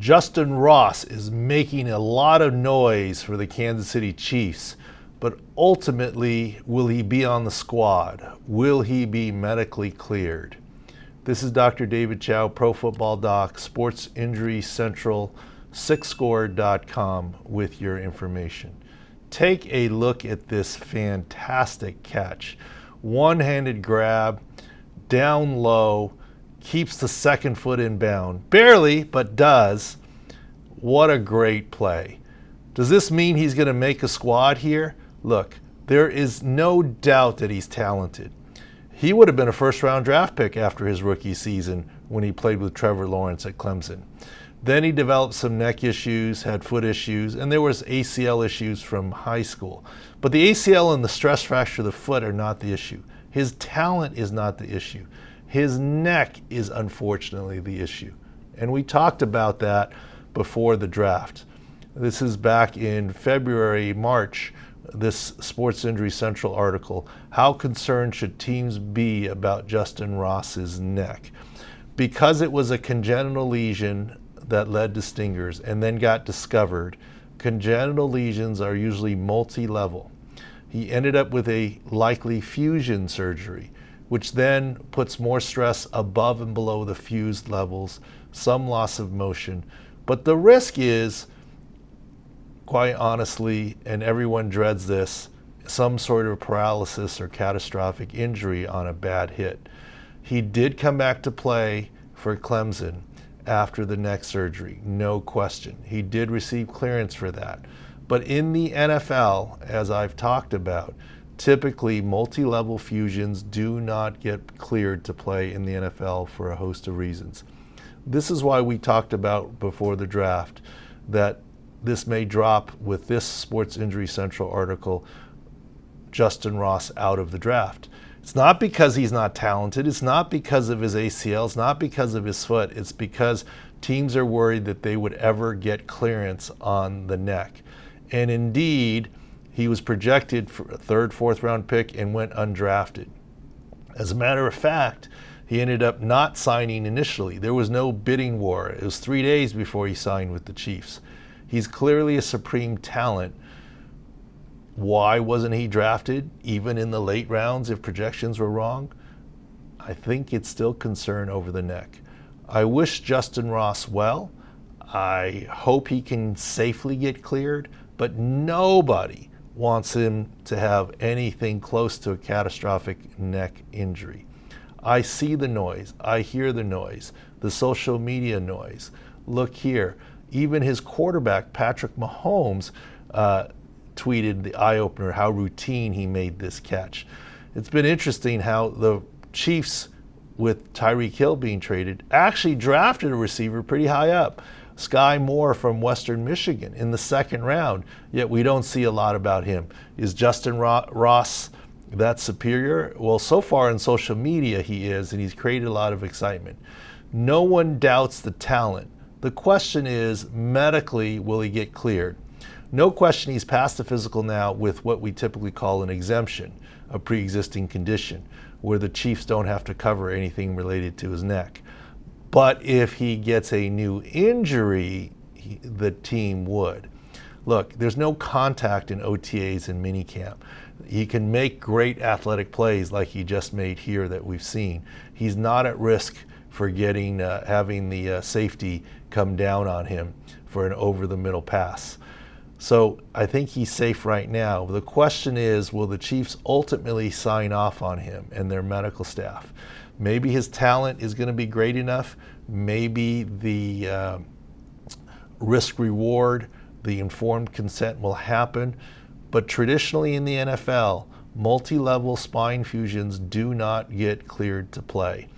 Justyn Ross is making a lot of noise for the Kansas City Chiefs, but ultimately, will he be on the squad? Will he be medically cleared? This is Dr. David Chow, Pro Football Doc, Sports Injury Central, SixScore.com with your information. Take a look at this fantastic catch. One-handed grab, down low, keeps the second foot in bound. Barely, but does. What a great play. Does this mean he's going to make a squad here? Look, there is no doubt that he's talented. He would have been a first-round draft pick after his rookie season when he played with Trevor Lawrence at Clemson. Then he developed some neck issues, had foot issues, and there was ACL issues from high school. But the ACL and the stress fracture of the foot are not the issue. His talent is not the issue. His neck is unfortunately the issue. And we talked about that before the draft. This is back in February, March, this Sports Injury Central article. How concerned should teams be about Justyn Ross's neck? Because it was a congenital lesion that led to stingers and then got discovered, congenital lesions are usually multi-level. He ended up with a likely fusion surgery, which then puts more stress above and below the fused levels, some loss of motion. But the risk is, quite honestly, and everyone dreads this, some sort of paralysis or catastrophic injury on a bad hit. He did come back to play for Clemson after the neck surgery, no question. He did receive clearance for that. But in the NFL, as I've talked about, typically multi-level fusions do not get cleared to play in the NFL for a host of reasons. This is why we talked about before the draft that this may drop with this Sports Injury Central article, Justyn Ross out of the draft. It's not because he's not talented. It's not because of his ACL. It's not because of his foot. It's because teams are worried that they would ever get clearance on the neck. And indeed, he was projected for a third, fourth round pick and went undrafted. As a matter of fact, he ended up not signing initially. There was no bidding war. It was 3 days before he signed with the Chiefs. He's clearly a supreme talent. Why wasn't he drafted even in the late rounds if projections were wrong? I think it's still concern over the neck. I wish Justyn Ross well. I hope he can safely get cleared, but nobody wants him to have anything close to a catastrophic neck injury. I see the noise. I hear the noise, the social media noise. Look here. Even his quarterback, Patrick Mahomes, tweeted the eye-opener, how routine he made this catch. It's been interesting how the Chiefs, with Tyreek Hill being traded, actually drafted a receiver pretty high up. Sky Moore from Western Michigan in the second round, yet we don't see a lot about him. Is Justyn Ross that superior? Well, so far in social media he is, and he's created a lot of excitement. No one doubts the talent. The question is, medically, will he get cleared? No question he's passed the physical now with what we typically call an exemption, a pre-existing condition, where the Chiefs don't have to cover anything related to his neck. But if he gets a new injury, the team would. Look, there's no contact in OTAs and minicamp. He can make great athletic plays like he just made here that we've seen. He's not at risk for having the safety come down on him for an over-the-middle pass. So I think he's safe right now. The question is, will the Chiefs ultimately sign off on him and their medical staff? Maybe his talent is going to be great enough. Maybe the risk-reward, the informed consent will happen. But traditionally in the NFL, multi-level spine fusions do not get cleared to play.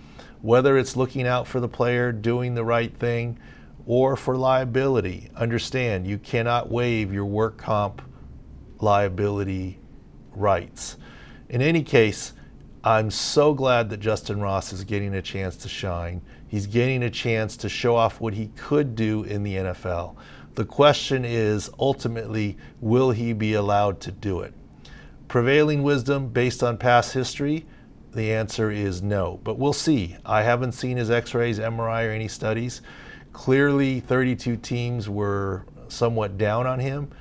Whether it's looking out for the player, doing the right thing, or for liability, understand you cannot waive your work comp liability rights. In any case, I'm so glad that Justyn Ross is getting a chance to shine. He's getting a chance to show off what he could do in the NFL. The question is, ultimately, will he be allowed to do it? Prevailing wisdom based on past history, the answer is no, but we'll see. I haven't seen his x-rays, MRI, or any studies. Clearly, 32 teams were somewhat down on him,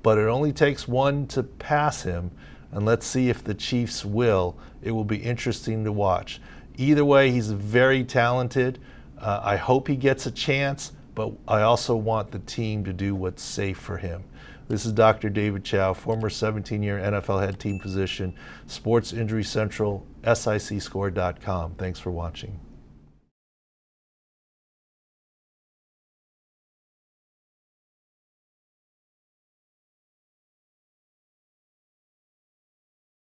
but it only takes one to pass him, and let's see if the Chiefs will. It will be interesting to watch. Either way, he's very talented. I hope he gets a chance, but I also want the team to do what's safe for him. This is Dr. David Chow, former 17-year NFL head team physician, Sports Injury Central, SICScore.com. Thanks for watching.